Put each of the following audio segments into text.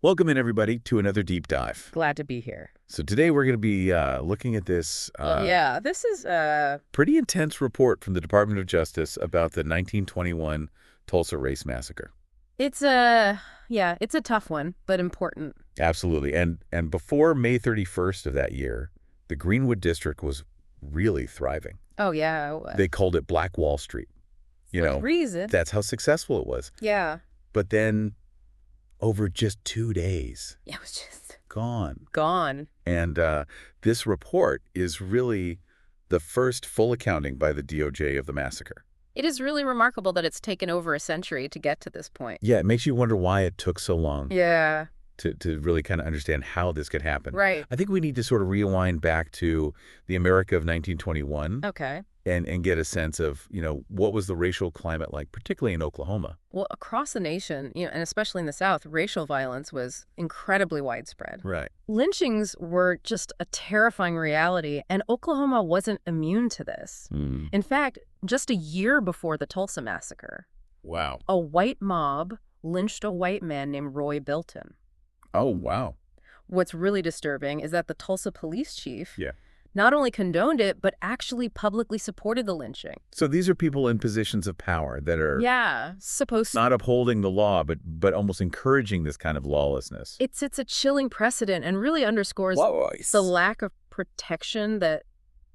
Welcome in, everybody, to another deep dive. Glad to be here. So today we're going to be looking at this This is pretty intense report from the Department of Justice about the 1921 Tulsa Race Massacre. it's a it's a tough one, but important. Absolutely. And before May 31st of that year, the Greenwood District was really thriving. Oh yeah. They called it Black Wall Street. You know, reason. that's how successful it was. Yeah. But then over just 2 days, It was just gone. And this report is really the first full accounting by the DOJ of the massacre. It is really remarkable that it's taken over a century to get to this point. Yeah, it makes you wonder why it took so long Yeah. to really kind of understand how this could happen. Right. I think we need to sort of rewind back to the America of 1921 Okay. and get a sense of, what was the racial climate like, particularly in Oklahoma. Well, across the nation, and especially in the South, racial violence was incredibly widespread. Right. Lynchings were just a terrifying reality, and Oklahoma wasn't immune to this. In fact, just a year before the Tulsa Massacre, Wow. a white mob lynched a white man named Roy Bilton. Oh, wow. What's really disturbing is that the Tulsa police chief Yeah. not only condoned it, but actually publicly supported the lynching. So these are people in positions of power that are supposed to. not upholding the law, but almost encouraging this kind of lawlessness. It sets a chilling precedent and really underscores the lack of protection that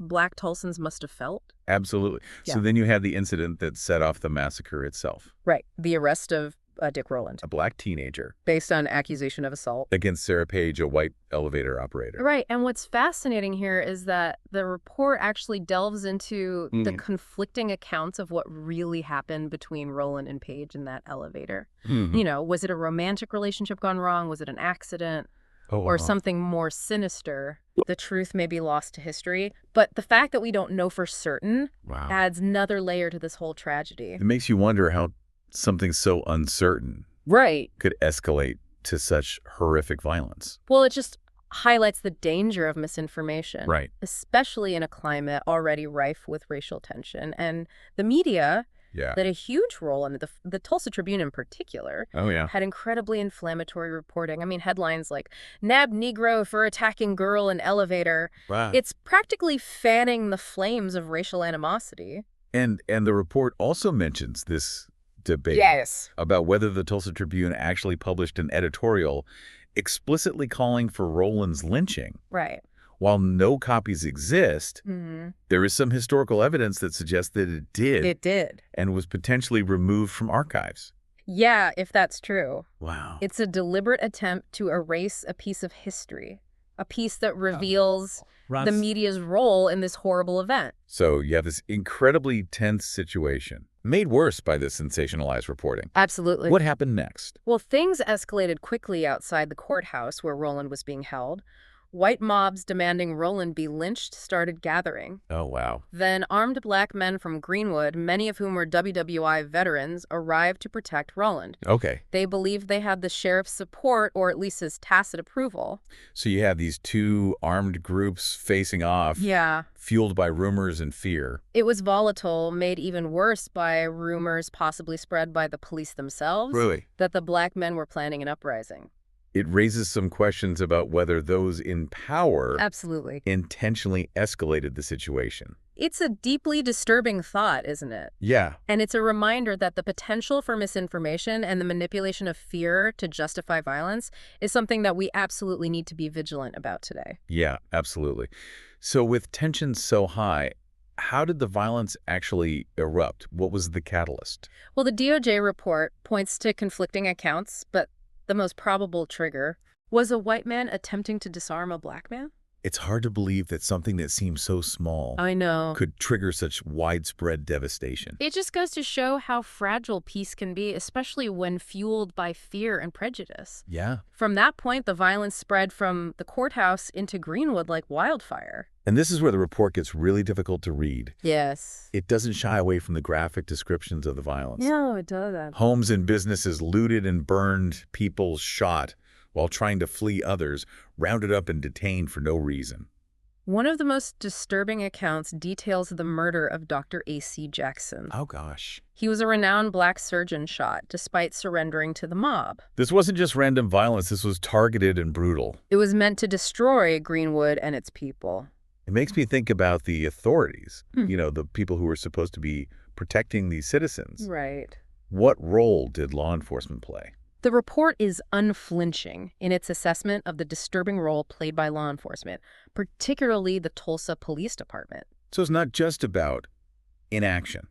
Black Tulsans must have felt. Absolutely. Yeah. So then you had the incident that set off the massacre itself. Right. The arrest of Dick Rowland, A black teenager based on accusation of assault against Sarah Page, a white elevator operator. Right. And what's fascinating here is that the report actually delves into the conflicting accounts of what really happened between Rowland and Page in that elevator. Was it a romantic relationship gone wrong? Was it an accident? Or something more sinister? The truth may be lost to history, but the fact that we don't know for certain adds another layer to this whole tragedy. It makes you wonder how something so uncertain could escalate to such horrific violence. Well, it just highlights the danger of misinformation, Right. especially in a climate already rife with racial tension. And the media played a huge role in the Tulsa Tribune in particular. Had incredibly inflammatory reporting. I mean, headlines like "Nab Negro for attacking girl in elevator." Wow. It's practically fanning the flames of racial animosity. And the report also mentions this debate about whether the Tulsa Tribune actually published an editorial explicitly calling for Rowland's lynching. Right. While no copies exist, there is some historical evidence that suggests that it did. It did. And was potentially removed from archives. Yeah, if that's true. Wow. It's a deliberate attempt to erase a piece of history, a piece that reveals the media's role in this horrible event. So you have this incredibly tense situation, made worse by this sensationalized reporting. Absolutely. What happened next? Well, things escalated quickly outside the courthouse where Rowland was being held. White mobs demanding Rowland be lynched started gathering. Oh, wow. Then armed black men from Greenwood, many of whom were WWI veterans, arrived to protect Rowland. Okay. They believed they had the sheriff's support, or at least his tacit approval. So you have these two armed groups facing off. Yeah. Fueled by rumors and fear. It was volatile, made even worse by rumors possibly spread by the police themselves. Really? That the black men were planning an uprising. It raises some questions about whether those in power Absolutely intentionally escalated the situation. It's a deeply disturbing thought, isn't it? Yeah. And it's a reminder that the potential for misinformation and the manipulation of fear to justify violence is something that we absolutely need to be vigilant about today. Yeah, absolutely. So with tensions so high, how did the violence actually erupt? What was the catalyst? Well, the DOJ report points to conflicting accounts, but the most probable trigger was a white man attempting to disarm a black man. It's hard to believe that something that seems so small I know. could trigger such widespread devastation. It just goes to show how fragile peace can be, especially when fueled by fear and prejudice. Yeah. From that point, the violence spread from the courthouse into Greenwood like wildfire. And this is where the report gets really difficult to read. Yes. It doesn't shy away from the graphic descriptions of the violence. No, it doesn't. Homes and businesses looted and burned, people shot while trying to flee others, rounded up and detained for no reason. One of the most disturbing accounts details the murder of Dr. A.C. Jackson. Oh, gosh. He was a renowned black surgeon shot despite surrendering to the mob. This wasn't just random violence. This was targeted and brutal. It was meant to destroy Greenwood and its people. It makes me think about the authorities, the people who were supposed to be protecting these citizens. Right. What role did law enforcement play? The report is unflinching in its assessment of the disturbing role played by law enforcement, particularly the Tulsa Police Department. So it's not just about inaction.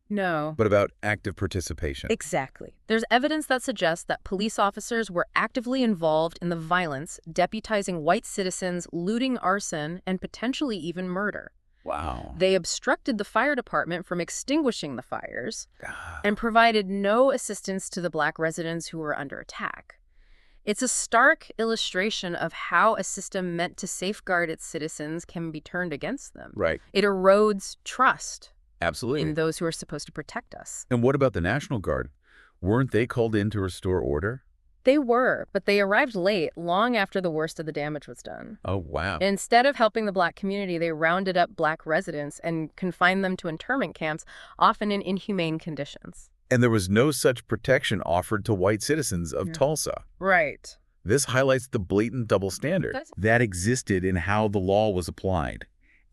No. But about active participation. Exactly. There's evidence that suggests that police officers were actively involved in the violence, deputizing white citizens, looting, arson, and potentially even murder. Wow. They obstructed the fire department from extinguishing the fires and provided no assistance to the black residents who were under attack. It's a stark illustration of how a system meant to safeguard its citizens can be turned against them. Right. It erodes trust. Absolutely. In those who are supposed to protect us. And what about the National Guard? Weren't they called in to restore order? They were, but they arrived late, long after the worst of the damage was done. Oh, wow. Instead of helping the black community, they rounded up black residents and confined them to internment camps, often in inhumane conditions. And there was no such protection offered to white citizens of Tulsa. Right. This highlights the blatant double standard that existed in how the law was applied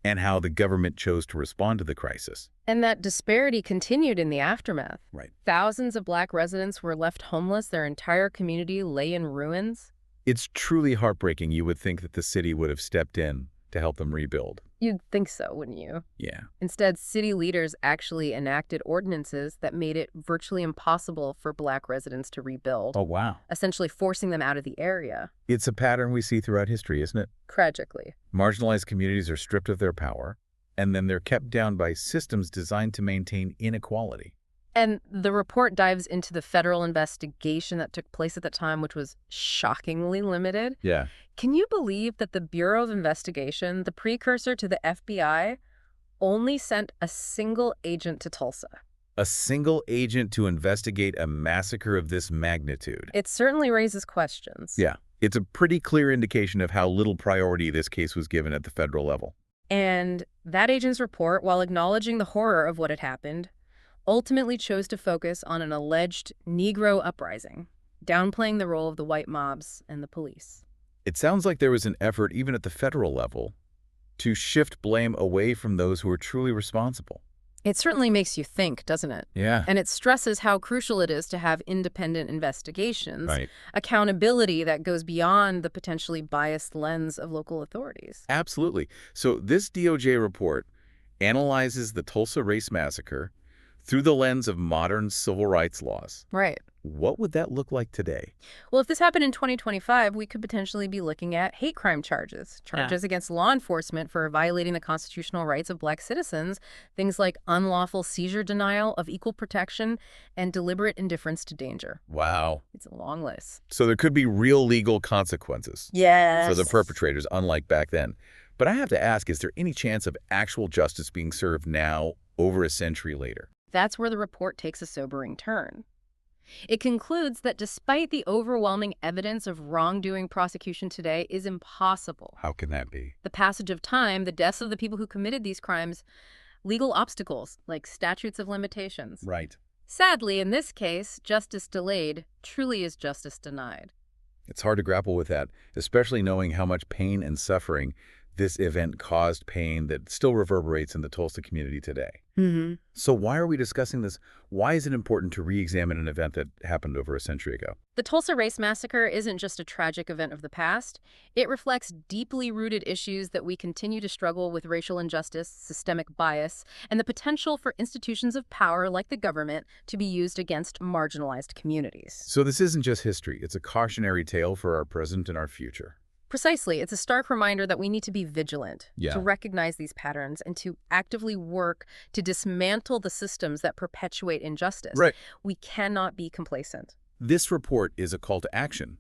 and how the government chose to respond to the crisis. And that disparity continued in the aftermath. Right. Thousands of black residents were left homeless. Their entire community lay in ruins. It's truly heartbreaking. You would think that the city would have stepped in to help them rebuild. You'd think so, wouldn't you? Yeah. Instead, city leaders actually enacted ordinances that made it virtually impossible for black residents to rebuild. Oh, wow. Essentially forcing them out of the area. It's a pattern we see throughout history, isn't it? Tragically. Marginalized communities are stripped of their power, and then they're kept down by systems designed to maintain inequality. And the report dives into the federal investigation that took place at the time, which was shockingly limited. Yeah. Can you believe that the Bureau of Investigation, the precursor to the FBI, only sent a single agent to Tulsa? A single agent to investigate a massacre of this magnitude. It certainly raises questions. Yeah. It's a pretty clear indication of how little priority this case was given at the federal level. And that agent's report, while acknowledging the horror of what had happened, ultimately chose to focus on an alleged Negro uprising, downplaying the role of the white mobs and the police. It sounds like there was an effort, even at the federal level, to shift blame away from those who are truly responsible. It certainly makes you think, doesn't it? Yeah. And it stresses how crucial it is to have independent investigations, Right. accountability that goes beyond the potentially biased lens of local authorities. Absolutely. So this DOJ report analyzes the Tulsa Race Massacre through the lens of modern civil rights laws. Right. What would that look like today? Well, if this happened in 2025, we could potentially be looking at hate crime charges against law enforcement for violating the constitutional rights of black citizens, things like unlawful seizure denial of equal protection and deliberate indifference to danger. Wow. It's a long list. So there could be real legal consequences for the perpetrators, unlike back then. But I have to ask, is there any chance of actual justice being served now, over a century later? That's where the report takes a sobering turn. It concludes that despite the overwhelming evidence of wrongdoing, prosecution today is impossible. How can that be? The passage of time, the deaths of the people who committed these crimes, legal obstacles like statutes of limitations. Right. Sadly, in this case, justice delayed truly is justice denied. It's hard to grapple with that, especially knowing how much pain and suffering this event caused, pain that still reverberates in the Tulsa community today. Mm-hmm. So why are we discussing this? Why is it important to re-examine an event that happened over a century ago? The Tulsa Race Massacre isn't just a tragic event of the past. It reflects deeply rooted issues that we continue to struggle with: racial injustice, systemic bias, and the potential for institutions of power like the government to be used against marginalized communities. So this isn't just history. It's a cautionary tale for our present and our future. Precisely. It's a stark reminder that we need to be vigilant, Yeah. to recognize these patterns, and to actively work to dismantle the systems that perpetuate injustice. Right. We cannot be complacent. This report is a call to action,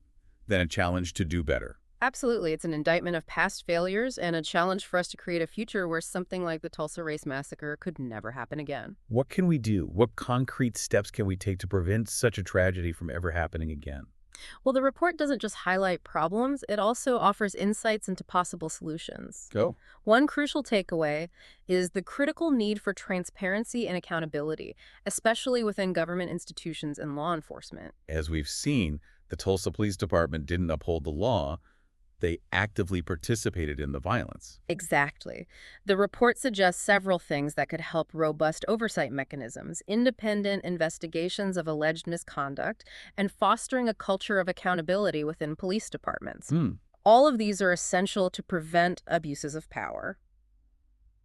then a challenge to do better. Absolutely. It's an indictment of past failures and a challenge for us to create a future where something like the Tulsa Race Massacre could never happen again. What can we do? What concrete steps can we take to prevent such a tragedy from ever happening again? Well, the report doesn't just highlight problems, it also offers insights into possible solutions. Go. One crucial takeaway is the critical need for transparency and accountability, especially within government institutions and law enforcement. As we've seen, the Tulsa Police Department didn't uphold the law. They actively participated in the violence. Exactly. The report suggests several things that could help robust oversight mechanisms, independent investigations of alleged misconduct, and fostering a culture of accountability within police departments. All of these are essential to prevent abuses of power.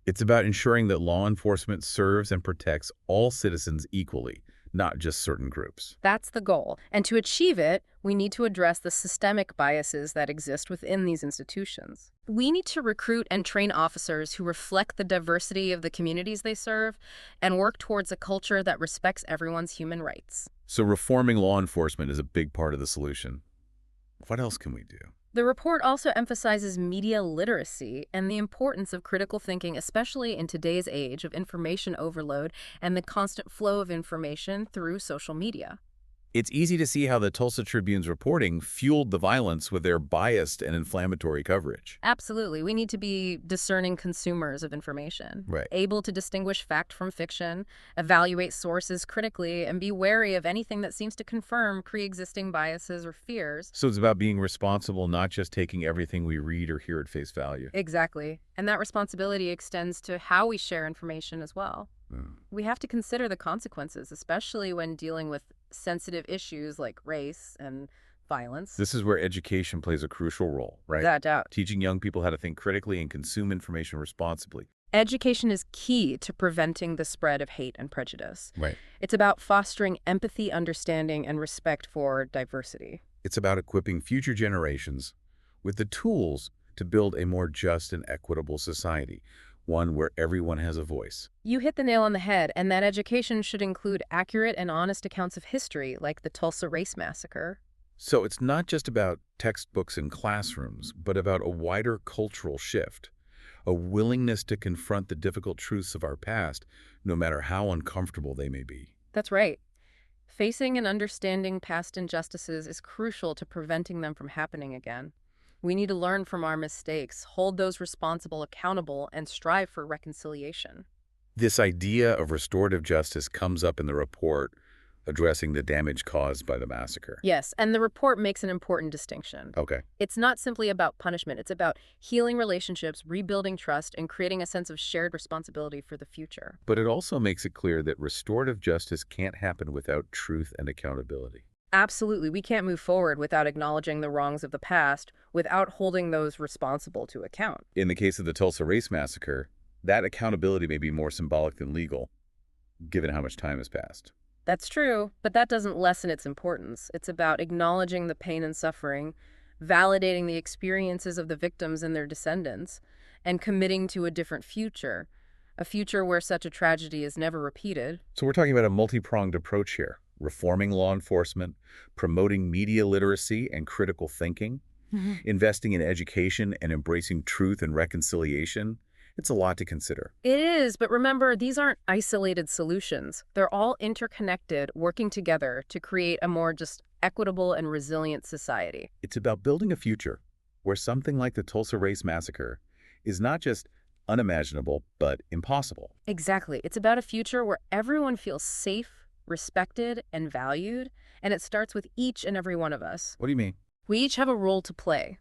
It's about ensuring that law enforcement serves and protects all citizens equally, not just certain groups. That's the goal. And to achieve it, we need to address the systemic biases that exist within these institutions. We need to recruit and train officers who reflect the diversity of the communities they serve and work towards a culture that respects everyone's human rights. So reforming law enforcement is a big part of the solution. What else can we do? The report also emphasizes media literacy and the importance of critical thinking, especially in today's age of information overload and the constant flow of information through social media. It's easy to see how the Tulsa Tribune's reporting fueled the violence with their biased and inflammatory coverage. Absolutely. We need to be discerning consumers of information, Right. able to distinguish fact from fiction, evaluate sources critically, and be wary of anything that seems to confirm pre-existing biases or fears. So it's about being responsible, not just taking everything we read or hear at face value. Exactly. And that responsibility extends to how we share information as well. We have to consider the consequences, especially when dealing with sensitive issues like race and violence. This is where education plays a crucial role, right? Without doubt. Teaching young people how to think critically and consume information responsibly. Education is key to preventing the spread of hate and prejudice. Right. It's about fostering empathy, understanding, and respect for diversity. It's about equipping future generations with the tools to build a more just and equitable society, one where everyone has a voice. You hit the nail on the head, and that education should include accurate and honest accounts of history, like the Tulsa Race Massacre. So it's not just about textbooks and classrooms, but about a wider cultural shift, a willingness to confront the difficult truths of our past, no matter how uncomfortable they may be. That's right. Facing and understanding past injustices is crucial to preventing them from happening again. We need to learn from our mistakes, hold those responsible accountable, and strive for reconciliation. This idea of restorative justice comes up in the report addressing the damage caused by the massacre. Yes, and the report makes an important distinction. Okay. It's not simply about punishment. It's about healing relationships, rebuilding trust, and creating a sense of shared responsibility for the future. But it also makes it clear that restorative justice can't happen without truth and accountability. Absolutely. We can't move forward without acknowledging the wrongs of the past, without holding those responsible to account. In the case of the Tulsa Race Massacre, that accountability may be more symbolic than legal, given how much time has passed. That's true, but that doesn't lessen its importance. It's about acknowledging the pain and suffering, validating the experiences of the victims and their descendants, and committing to a different future, a future where such a tragedy is never repeated. So we're talking about a multi-pronged approach here. Reforming law enforcement, promoting media literacy and critical thinking, investing in education and embracing truth and reconciliation. It's a lot to consider. It is, but remember, these aren't isolated solutions. They're all interconnected, working together to create a more just equitable and resilient society. It's about building a future where something like the Tulsa Race Massacre is not just unimaginable, but impossible. Exactly. It's about a future where everyone feels safe, respected, and valued, and it starts with each and every one of us. What do you mean? We each have a role to play.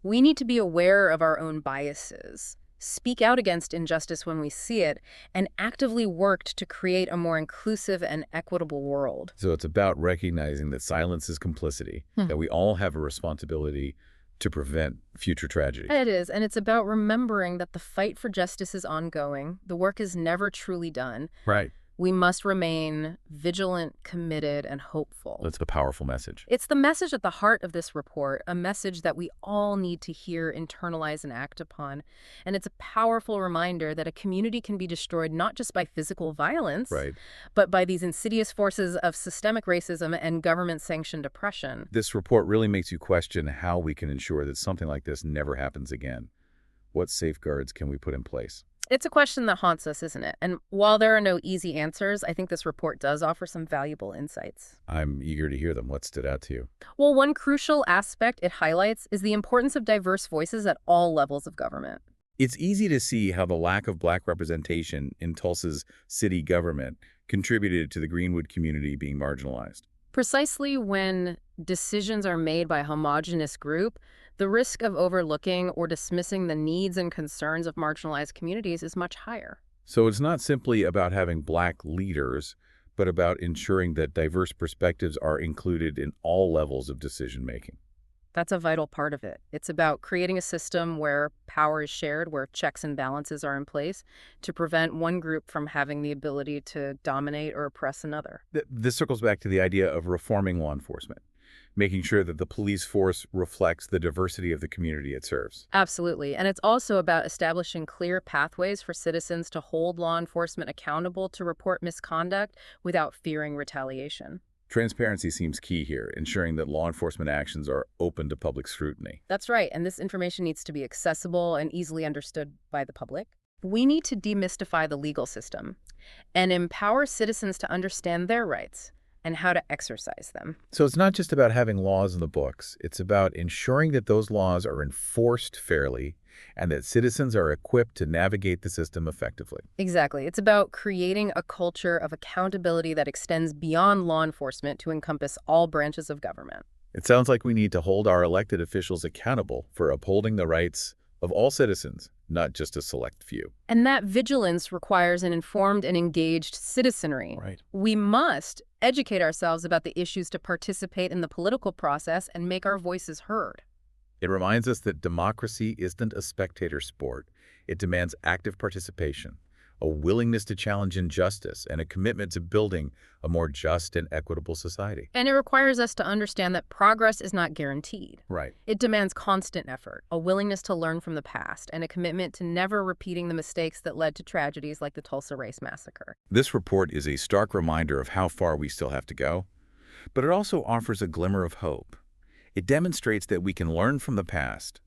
We need to be aware of our own biases, speak out against injustice when we see it, and actively work to create a more inclusive and equitable world. So it's about recognizing that silence is complicity, that we all have a responsibility to prevent future tragedy. It is, and it's about remembering that the fight for justice is ongoing. The work is never truly done. Right. We must remain vigilant, committed, and hopeful. That's a powerful message. It's the message at the heart of this report, a message that we all need to hear, internalize, and act upon. And it's a powerful reminder that a community can be destroyed not just by physical violence, Right. but by these insidious forces of systemic racism and government-sanctioned oppression. This report really makes you question how we can ensure that something like this never happens again. What safeguards can we put in place? It's a question that haunts us, isn't it? And while there are no easy answers, I think this report does offer some valuable insights. I'm eager to hear them. What stood out to you? Well, one crucial aspect it highlights is the importance of diverse voices at all levels of government. It's easy to see how the lack of black representation in Tulsa's city government contributed to the Greenwood community being marginalized. Precisely when decisions are made by a homogenous group, the risk of overlooking or dismissing the needs and concerns of marginalized communities is much higher. So it's not simply about having black leaders, but about ensuring that diverse perspectives are included in all levels of decision-making. That's a vital part of it. It's about creating a system where power is shared, where checks and balances are in place to prevent one group from having the ability to dominate or oppress another. This circles back to the idea of reforming law enforcement, making sure that the police force reflects the diversity of the community it serves. Absolutely. And it's also about establishing clear pathways for citizens to hold law enforcement accountable to report misconduct without fearing retaliation. Transparency seems key here, ensuring that law enforcement actions are open to public scrutiny. That's right. And this information needs to be accessible and easily understood by the public. We need to demystify the legal system and empower citizens to understand their rights and how to exercise them. So it's not just about having laws in the books. It's about ensuring that those laws are enforced fairly and that citizens are equipped to navigate the system effectively. Exactly. It's about creating a culture of accountability that extends beyond law enforcement to encompass all branches of government. It sounds like we need to hold our elected officials accountable for upholding the rights of all citizens, not just a select few. And that vigilance requires an informed and engaged citizenry. Right. We must educate ourselves about the issues to participate in the political process and make our voices heard. It reminds us that democracy isn't a spectator sport. It demands active participation, a willingness to challenge injustice, and a commitment to building a more just and equitable society. And it requires us to understand that progress is not guaranteed. Right. It demands constant effort, a willingness to learn from the past, and a commitment to never repeating the mistakes that led to tragedies like the Tulsa Race Massacre. This report is a stark reminder of how far we still have to go, but it also offers a glimmer of hope. It demonstrates that we can learn from the past,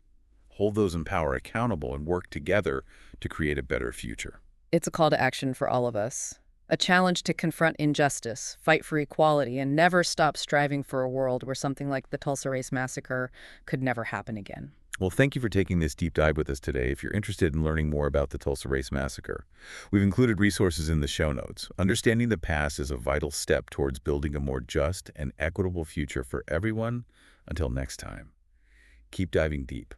hold those in power accountable, and work together to create a better future. It's a call to action for all of us. A challenge to confront injustice, fight for equality, and never stop striving for a world where something like the Tulsa Race Massacre could never happen again. Well, thank you for taking this deep dive with us today. If you're interested in learning more about the Tulsa Race Massacre, we've included resources in the show notes. Understanding the past is a vital step towards building a more just and equitable future for everyone. Until next time, keep diving deep.